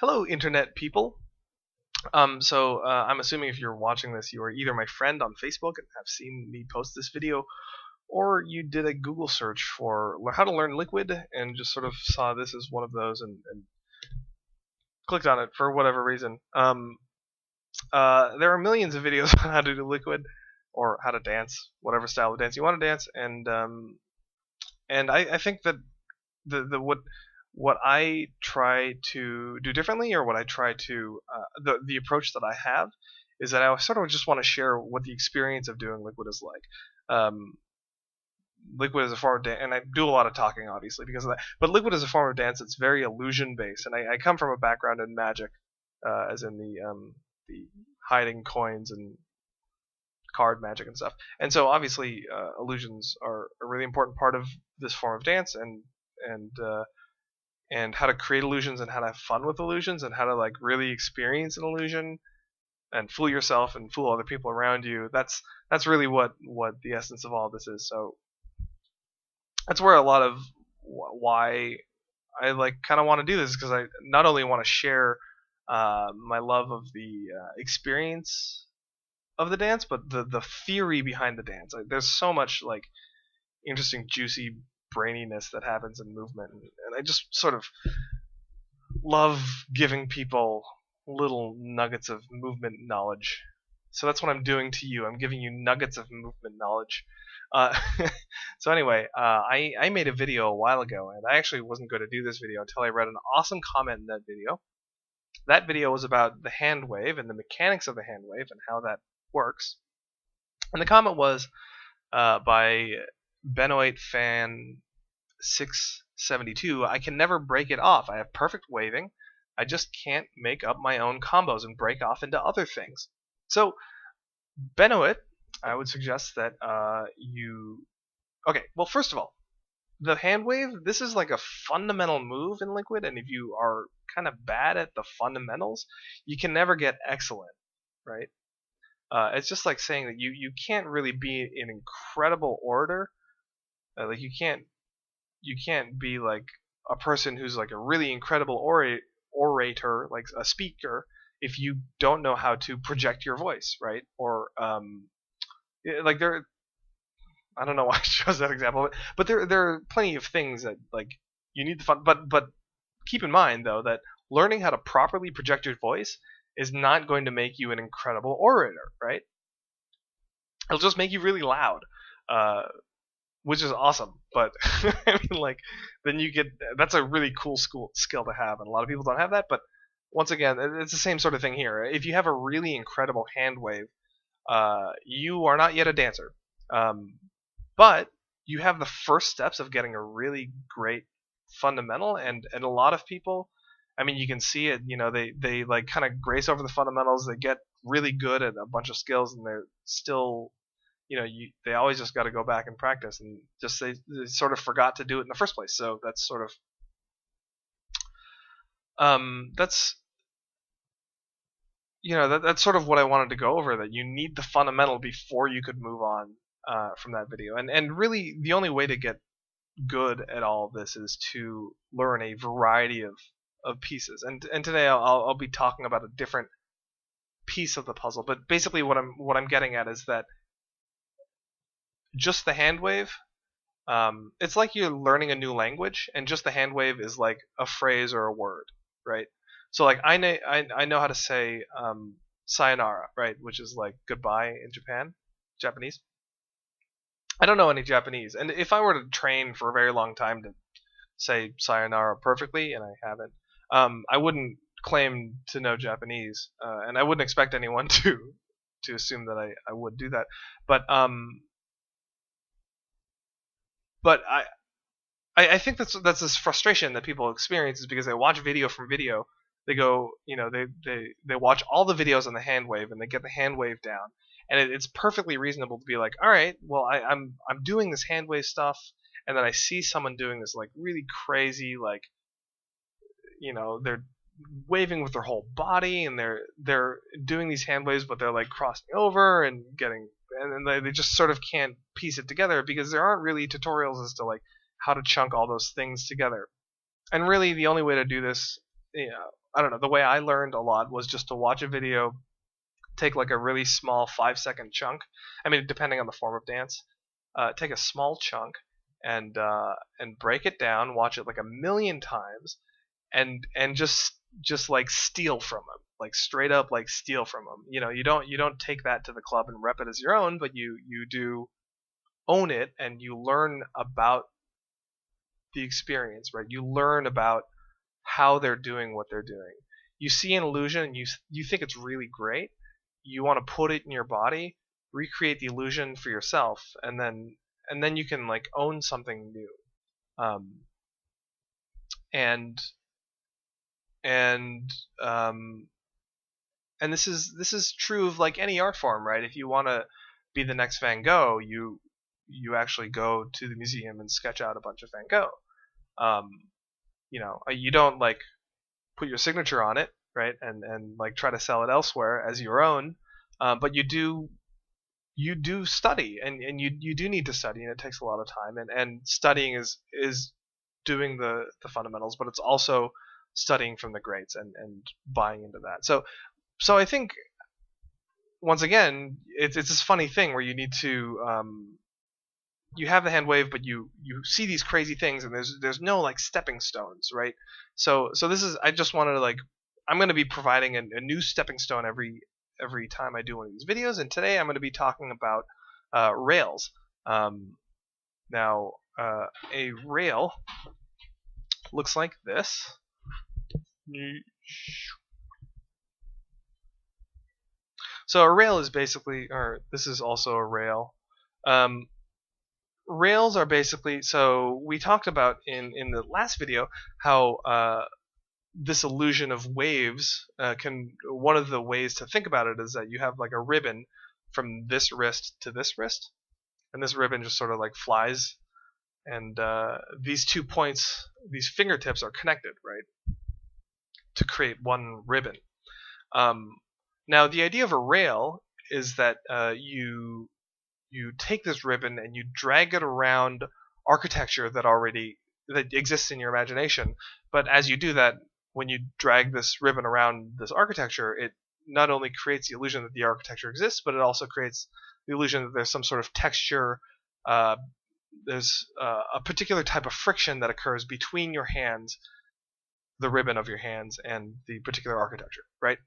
Hello, internet people. I'm assuming if you're watching this, you are either my friend on Facebook and have seen me post this video, or you did a Google search for how to learn Liquid and just sort of saw this as one of those and clicked on it for whatever reason. There are millions of videos on how to do Liquid or how to dance, whatever style of dance you want to dance, and I think that the what I try to do differently, or what I try to the approach that I have, is that I sort of just want to share what the experience of doing Liquid is like. Liquid is a form of dance, and I do a lot of talking, obviously, because of that. But Liquid is a form of dance that's very illusion based, and I come from a background in magic, as in the hiding coins and card magic and stuff. And so obviously, illusions are a really important part of this form of dance, and how to create illusions and how to have fun with illusions and how to like really experience an illusion and fool yourself and fool other people around you. That's really what the essence of all of this is. So that's where a lot of why I like kind of want to do this, because I not only want to share my love of the experience of the dance, but the theory behind the dance. Like, there's so much like interesting, juicy braininess that happens in movement, and I just sort of love giving people little nuggets of movement knowledge. So that's what I'm doing to you. I'm giving you nuggets of movement knowledge. Uh, so anyway, I made a video a while ago, and I actually wasn't going to do this video until I read an awesome comment in that video. That video was about the hand wave and the mechanics of the hand wave and how that works. And the comment was by Benoit Fan 672. I can never break it off. I have perfect waving. I just can't make up my own combos and break off into other things. So, Benoit, I would suggest that you. Okay, well, first of all, the hand wave, this is like a fundamental move in Liquid, and if you are kind of bad at the fundamentals, you can never get excellent, right? It's just like saying that you can't really be an incredible orator. Like you can't be like a person who's like a really incredible orator, like a speaker, if you don't know how to project your voice, right? Or like there, I don't know why I chose that example, but there are plenty of things that like you need the fun. But keep in mind though that learning how to properly project your voice is not going to make you an incredible orator, right? It'll just make you really loud. Uh, which is awesome. But I mean, like, then you get that's a really cool skill to have, and a lot of people don't have that. But once again, it's the same sort of thing here. If you have a really incredible hand wave, you are not yet a dancer, but you have the first steps of getting a really great fundamental, and a lot of people. I mean, you can see it. You know, they like kind of grace over the fundamentals. They get really good at a bunch of skills, and they're still they always just got to go back and practice, and just they sort of forgot to do it in the first place. So that's sort of that's that's sort of what I wanted to go over. That you need the fundamental before you could move on from that video, and really the only way to get good at all of this is to learn a variety of pieces. And today I'll be talking about a different piece of the puzzle. But basically what I'm getting at is that just the hand wave, it's like you're learning a new language, and just the hand wave is like a phrase or a word, right? So like I know how to say sayonara, right, which is like goodbye in Japanese. I don't know any Japanese, and if I were to train for a very long time to say sayonara perfectly, and I haven't, I wouldn't claim to know Japanese, and I wouldn't expect anyone to assume that I would do that. But I think that's this frustration that people experience, is because they watch video from video. They go, they watch all the videos on the hand wave, and they get the hand wave down, and it's perfectly reasonable to be like, all right, well I'm doing this hand wave stuff, and then I see someone doing this like really crazy, like they're waving with their whole body, and they're doing these hand waves, but they're like crossing over and getting, and they just sort of can't piece it together, because there aren't really tutorials as to like how to chunk all those things together. And really the only way to do this I don't know, the way I learned a lot was just to watch a video, take like a really small 5-second chunk. I mean, depending on the form of dance, take a small chunk and break it down, watch it like a million times, and just like steal from them, like straight up like steal from them. You don't take that to the club and rep it as your own, but you do own it, and you learn about the experience, right? You learn about how they're doing what they're doing. You see an illusion and you think it's really great. You want to put it in your body, recreate the illusion for yourself, and then you can like own something new. Um, and and and this is true of like any art form, right? If you want to be the next Van Gogh, you actually go to the museum and sketch out a bunch of Van Gogh. Um, you don't like put your signature on it, right? And like try to sell it elsewhere as your own. But you do study, and you do need to study, and it takes a lot of time. And studying is doing the fundamentals, but it's also studying from the greats and buying into that. So I think once again it's this funny thing where you need to you have the hand wave, but you see these crazy things, and there's no like stepping stones, right? So this is, I just wanted to like, I'm going to be providing a new stepping stone every time I do one of these videos, and today I'm going to be talking about rails. Now a rail looks like this. So a rail is basically, or this is also a rail. Rails are basically, so we talked about in the last video how this illusion of waves one of the ways to think about it is that you have like a ribbon from this wrist to this wrist, and this ribbon just sort of like flies, and these 2 points, these fingertips, are connected, right, to create one ribbon. Now the idea of a rail is that you take this ribbon and you drag it around architecture that exists in your imagination. But as you do that, when you drag this ribbon around this architecture, it not only creates the illusion that the architecture exists, but it also creates the illusion that there's some sort of texture. There's a particular type of friction that occurs between your hands, the ribbon of your hands, and the particular architecture, right?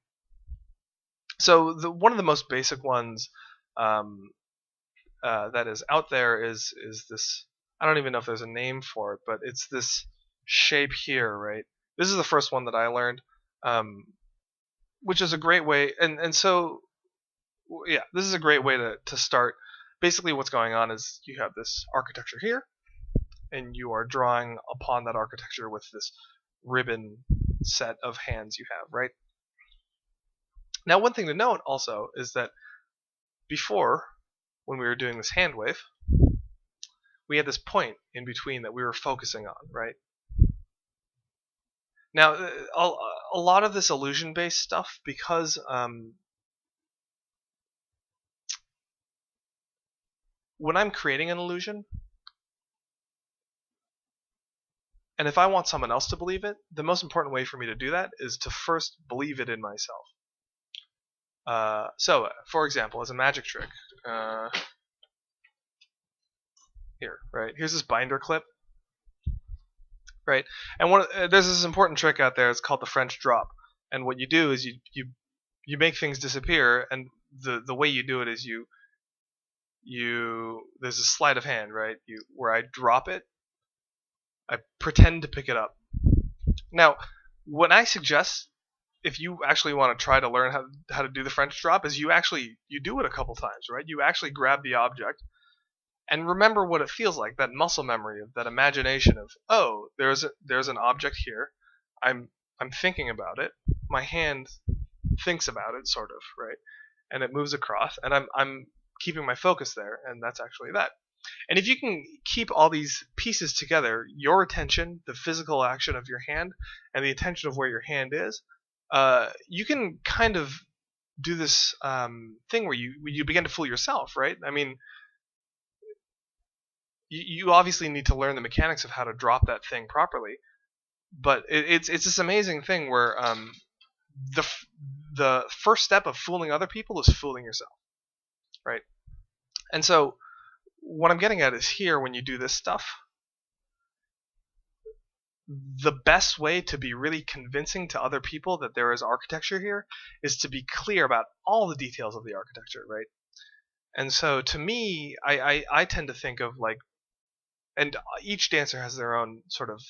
So one of the most basic ones that is out there is this. I don't even know if there's a name for it, but it's this shape here, right? This is the first one that I learned, which is a great way. And so, yeah, this is a great way to start. Basically, what's going on is you have this architecture here, and you are drawing upon that architecture with this ribbon set of hands you have, right? Now, one thing to note also is that before, when we were doing this hand wave, we had this point in between that we were focusing on, right? Now, a lot of this illusion-based stuff, because when I'm creating an illusion, and if I want someone else to believe it, the most important way for me to do that is to first believe it in myself. So, for example, as a magic trick, here, right? Here's this binder clip, right? And there's this important trick out there. It's called the French drop. And what you do is you make things disappear, and the way you do it is there's a sleight of hand, right? Where I drop it, I pretend to pick it up. Now, what I suggest, if you actually want to try to learn how to do the French drop, is you do it a couple times, right? You actually grab the object and remember what it feels like, that muscle memory of that imagination of, oh, there's an object here. I'm thinking about it. My hand thinks about it, sort of, right? And it moves across, and I'm keeping my focus there, and that's actually that. And if you can keep all these pieces together, your attention, the physical action of your hand, and the attention of where your hand is, you can kind of do this thing where you begin to fool yourself, right? I mean, you obviously need to learn the mechanics of how to drop that thing properly, but it's this amazing thing where the the first step of fooling other people is fooling yourself, right? And so what I'm getting at is here when you do this stuff, the best way to be really convincing to other people that there is architecture here is to be clear about all the details of the architecture, right? And so to me, I tend to think of like, and each dancer has their own sort of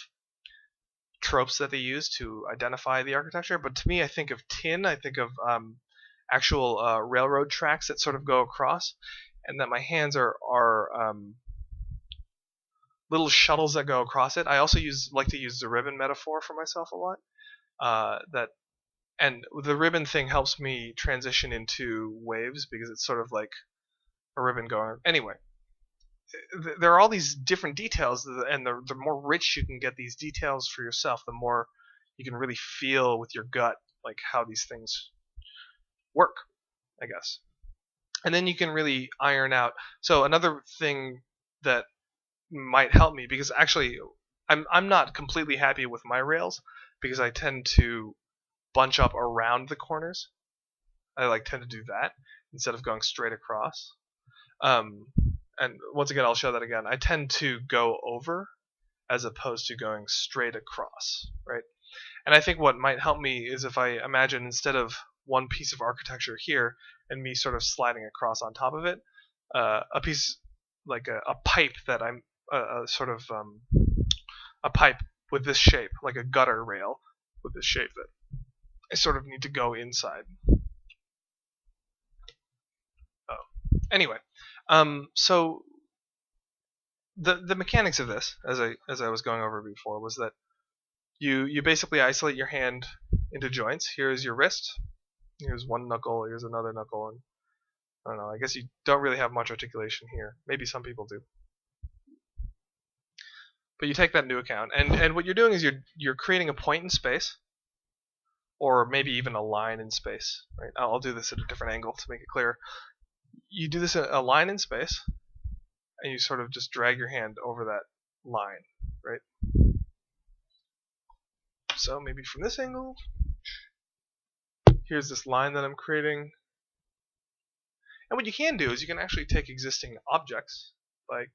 tropes that they use to identify the architecture. But to me, I think of tin. I think of actual railroad tracks that sort of go across, and that my hands are little shuttles that go across it. I also like to use the ribbon metaphor for myself a lot. That and the ribbon thing helps me transition into waves because it's sort of like a ribbon going. Anyway, there are all these different details, and the more rich you can get these details for yourself, the more you can really feel with your gut like how these things work, I guess. And then you can really iron out. So another thing that might help me, because actually I'm not completely happy with my rails because I tend to bunch up around the corners. I like tend to do that instead of going straight across. And once again, I'll show that again. I tend to go over as opposed to going straight across, right? And I think what might help me is if I imagine instead of one piece of architecture here and me sort of sliding across on top of it, a piece like a pipe that I'm sort of a pipe with this shape, like a gutter rail with this shape that I sort of need to go inside. Oh, anyway, so the mechanics of this, as I was going over before, was that you basically isolate your hand into joints. Here's your wrist. Here's one knuckle. Here's another knuckle, and I don't know. I guess you don't really have much articulation here. Maybe some people do. But you take that into account, and what you're doing is you're creating a point in space, or maybe even a line in space. Right? I'll do this at a different angle to make it clear. You do this a line in space, and you sort of just drag your hand over that line, right? So maybe from this angle, here's this line that I'm creating. And what you can do is you can actually take existing objects, like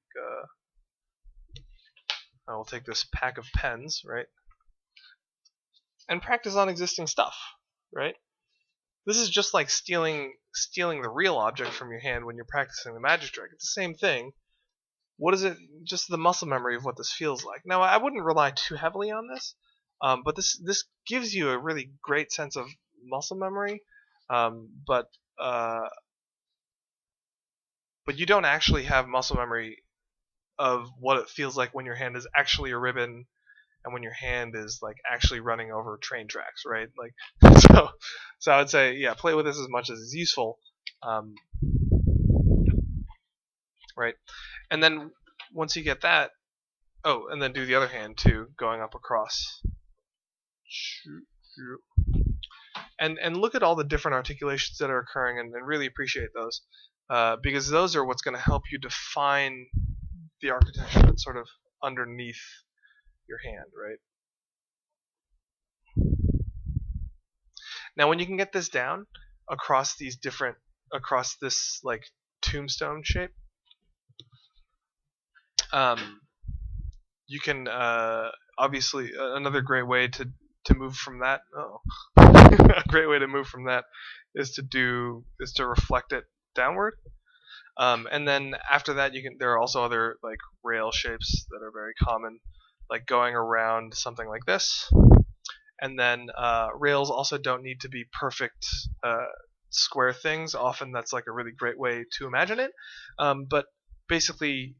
I will take this pack of pens, right, and practice on existing stuff, right? This is just like stealing the real object from your hand when you're practicing the magic trick. It's the same thing. What is it? Just the muscle memory of what this feels like. Now, I wouldn't rely too heavily on this, but this gives you a really great sense of muscle memory, but you don't actually have muscle memory of what it feels like when your hand is actually a ribbon and when your hand is like actually running over train tracks, right? Like, so I would say, yeah, play with this as much as is useful, right? And then once you get that, oh, and then do the other hand too, going up across, and look at all the different articulations that are occurring, and really appreciate those, because those are what's going to help you define the architecture that's sort of underneath your hand, right? Now when you can get this down across this like tombstone shape, you can obviously another great way to move from that. Oh, a great way to move from that is to reflect it downward. And then after that, there are also other like rail shapes that are very common, like going around something like this. And then rails also don't need to be perfect square things. Often that's like a really great way to imagine it. But basically,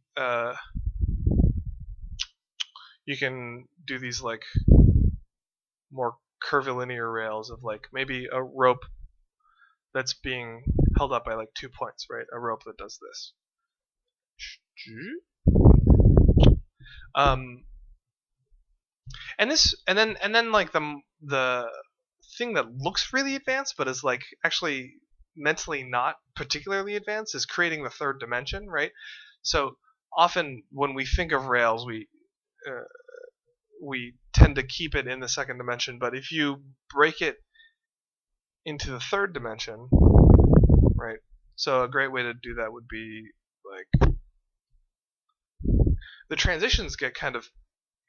you can do these like more curvilinear rails of like maybe a rope that's being held up by like 2 points, right? A rope that does this. And then like the thing that looks really advanced but is like actually mentally not particularly advanced is creating the third dimension, right? So often when we think of rails, we tend to keep it in the second dimension, but if you break it into the third dimension, right? So a great way to do that would be like the transitions get kind of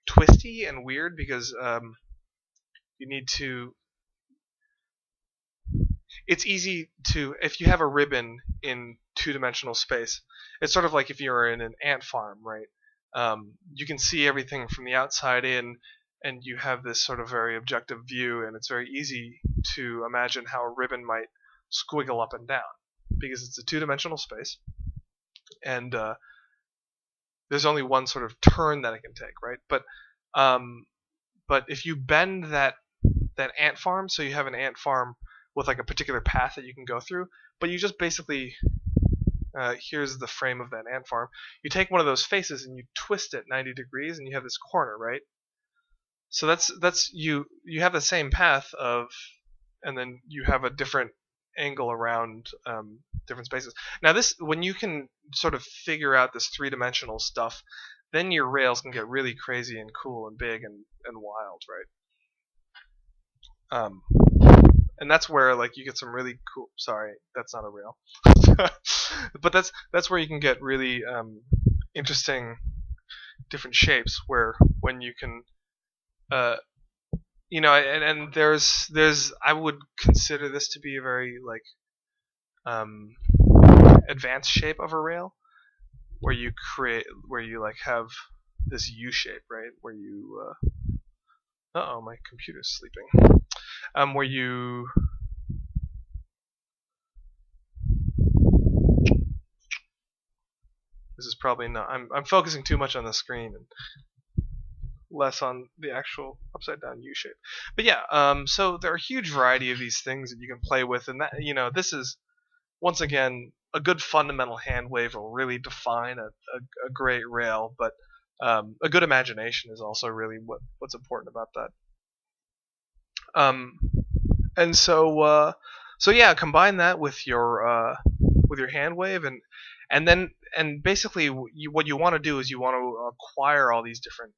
twisty and weird because you need to. It's easy to, if you have a ribbon in two-dimensional space, it's sort of like if you're in an ant farm, right? You can see everything from the outside in, and you have this sort of very objective view, and it's very easy to imagine how a ribbon might squiggle up and down because it's a two-dimensional space, and there's only one sort of turn that it can take, right? But if you bend that ant farm, so you have an ant farm with like a particular path that you can go through, but you just basically here's the frame of that ant farm. You take one of those faces and you twist it 90 degrees, and you have this corner, right? So that's you have the same path of, and then you have a different angle around different spaces. Now this, when you can sort of figure out this three-dimensional stuff, then your rails can get really crazy and cool and big and wild, right? And that's where like you get some really cool. Sorry, that's not a rail. But that's where you can get really interesting different shapes. Where when you can, and there's I would consider this to be a very like advanced shape of a rail, where you like have this U shape, right? Where you oh, my computer's sleeping. Where you this is probably not. I'm focusing too much on the screen and less on the actual upside down U shape. But yeah, so there are a huge variety of these things that you can play with, and that this is once again a good fundamental hand wave will really define a great rail, but a good imagination is also really what's important about that. And so yeah, combine that with your hand wave, and basically what you want to do is you want to acquire all these different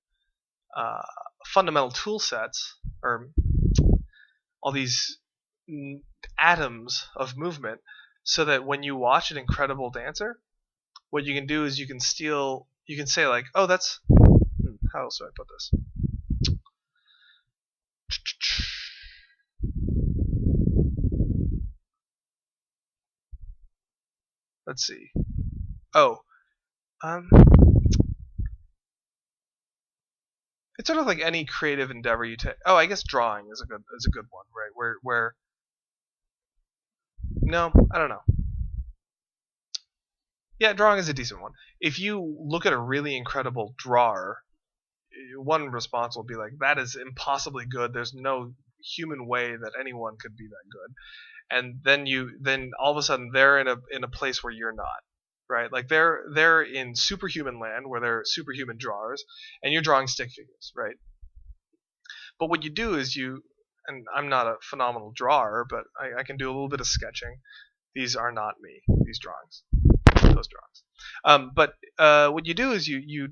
fundamental tool sets, or all these atoms of movement, so that when you watch an incredible dancer, what you can do is you can say like, oh, that's how else do I put this? Let's see. Oh, it's sort of like any creative endeavor you take. Oh, I guess drawing is a good one, right? Where no, I don't know. Yeah, drawing is a decent one. If you look at a really incredible drawer, one response will be like, that is impossibly good. There's no human way that anyone could be that good. And then all of a sudden they're in a place where you're not, right? Like they're in superhuman land where they're superhuman drawers, and you're drawing stick figures, right? But what you do is and I'm not a phenomenal drawer, but I can do a little bit of sketching. These are not me, these drawings, those drawings. But what you do is you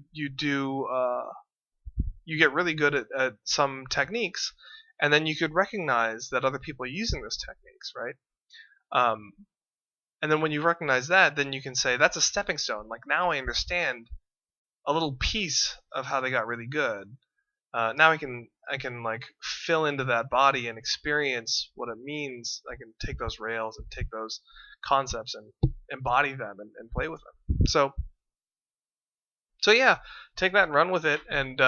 get really good at some techniques, and then you could recognize that other people are using those techniques, right? And then when you recognize that, then you can say that's a stepping stone. Like, now I understand a little piece of how they got really good. Now I can like fill into that body and experience what it means. I can take those rails and take those concepts and embody them and play with them. So yeah, take that and run with it, and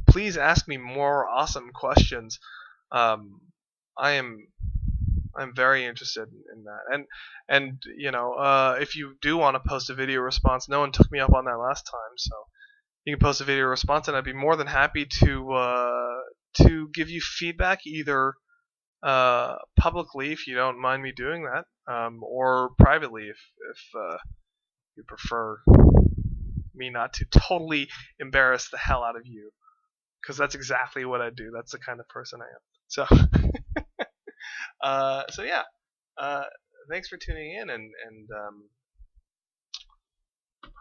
please ask me more awesome questions. I'm very interested in that, and if you do want to post a video response, no one took me up on that last time, so you can post a video response, and I'd be more than happy to give you feedback, either publicly if you don't mind me doing that, or privately if you prefer me not to totally embarrass the hell out of you, because that's exactly what I do. That's the kind of person I am. So, so yeah, thanks for tuning in, and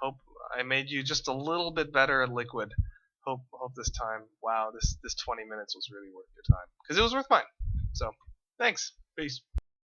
hope I made you just a little bit better at Liquid. hope this time, wow, this 20 minutes was really worth your time, because it was worth mine. So thanks. Peace.